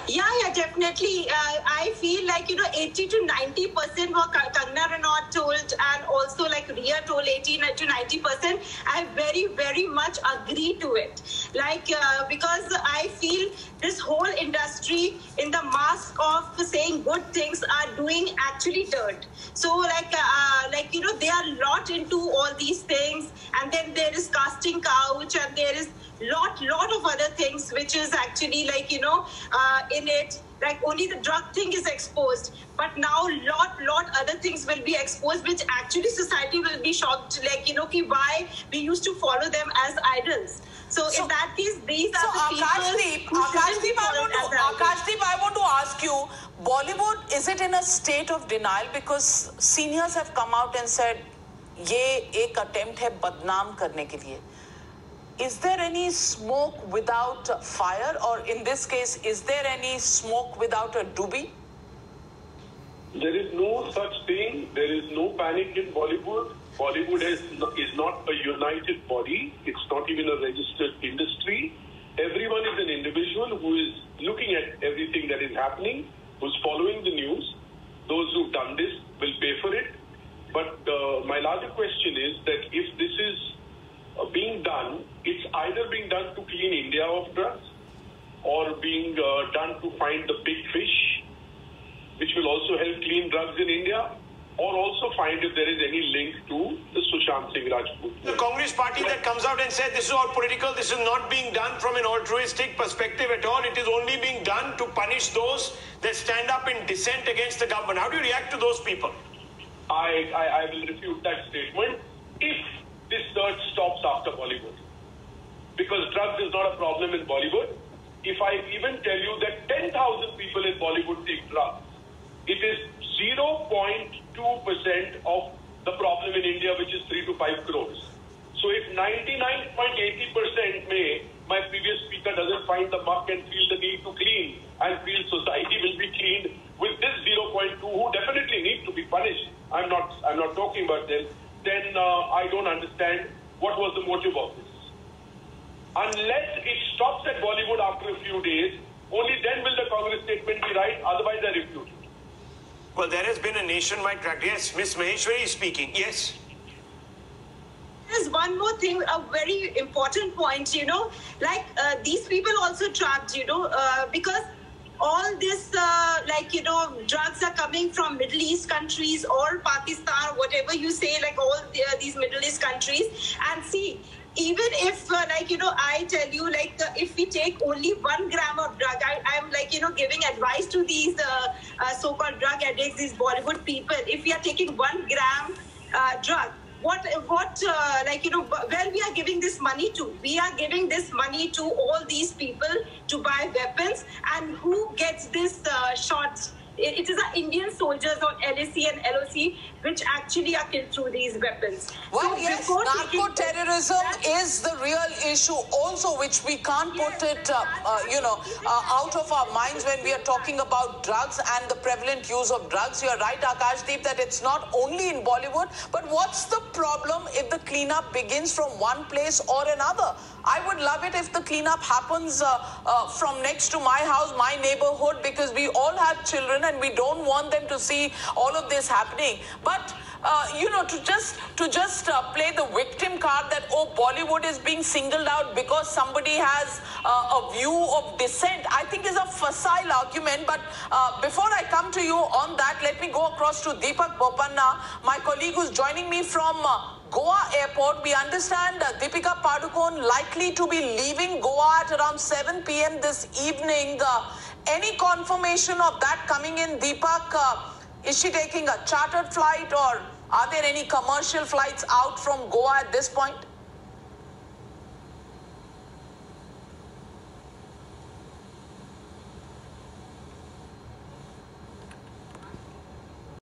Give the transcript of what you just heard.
Yeah, definitely. I feel like, 80 to 90% what Kangana Ranaut told, and also like Ria told 80 to 90%. I very, very much agree to it. Because I feel this whole industry in the mask of saying good things are doing actually dirt. So they are lot into all these things, and then there is casting couch, and there is lot of other things which is actually in it, like only the drug thing is exposed, but now lot other things will be exposed, which actually society will be shocked, why we used to follow them as idols. So in that case, these are the people. Akashdeep, I want to ask you, Bollywood, is it in a state of denial? Because seniors have come out and said, ये एक attempt है बदनाम करने के लिए. Is there any smoke without fire, or in this case, is there any smoke without a doobie? There is no such thing. There is no panic in Bollywood. Bollywood is not a united body. It's not even a registered industry. Everyone is an individual who is looking at everything that is happening, who's following the news. Those who've done this will pay for it. But my larger question is that if this is being done, it's either being done to clean India of drugs, or being done to find the big fish, which will also help clean drugs in India, or also find if there is any link to the Sushant Singh Rajput. The Congress party that comes out and said this is all political, this is not being done from an altruistic perspective at all, it is only being done to punish those that stand up in dissent against the government. How do you react to those people? I will refute that statement if this search stops after Bollywood. Because drugs is not a problem in Bollywood. If I even tell you that 10,000 people in Bollywood take drugs, it is 0.2% of the problem in India, which is 3 to 5 crores. So if 99.80% my previous speaker doesn't find the muck and feel the need to clean, and feel society will be cleaned with this 0.2, who definitely need to be punished, I'm not talking about them, then I don't understand what was the motive of this. Unless it stops at Bollywood after a few days, only then will the Congress statement be right, otherwise I refute it. Well, there has been a nationwide crack. Yes, Ms. Maheshwari is speaking. Yes. There's one more thing, a very important point, these people also trapped, because all this, drugs are coming from Middle East countries or Pakistan, whatever you say, all these Middle East countries. And see, even if, I tell you, if we take only 1 gram of drug, I'm giving advice to these so-called drug addicts, these Bollywood people. If we are taking 1 gram drug, where we are giving this money to? We are giving this money to all these people to buy weapons, and who gets this shots? It is our Indian soldiers on LAC and LOC which actually are killed through these weapons. Well, so yes, narco-terrorism is the real issue also, which we can't put it, out of our minds when we are talking about drugs and the prevalent use of drugs. You're right, Akashdeep, that it's not only in Bollywood, but what's the problem if the cleanup begins from one place or another? I would love it if the cleanup happens from next to my house, my neighborhood, because we all have children and we don't want them to see all of this happening. But to just play the victim card that, oh, Bollywood is being singled out because somebody has a view of dissent, I think is a facile argument. But before I come to you on that, let me go across to Deepak Bopanna, my colleague who's joining me from Goa Airport. We understand Deepika Padukone likely to be leaving Goa at around 7 p.m. this evening. Any confirmation of that coming in, Deepak? Is she taking a chartered flight, or are there any commercial flights out from Goa at this point?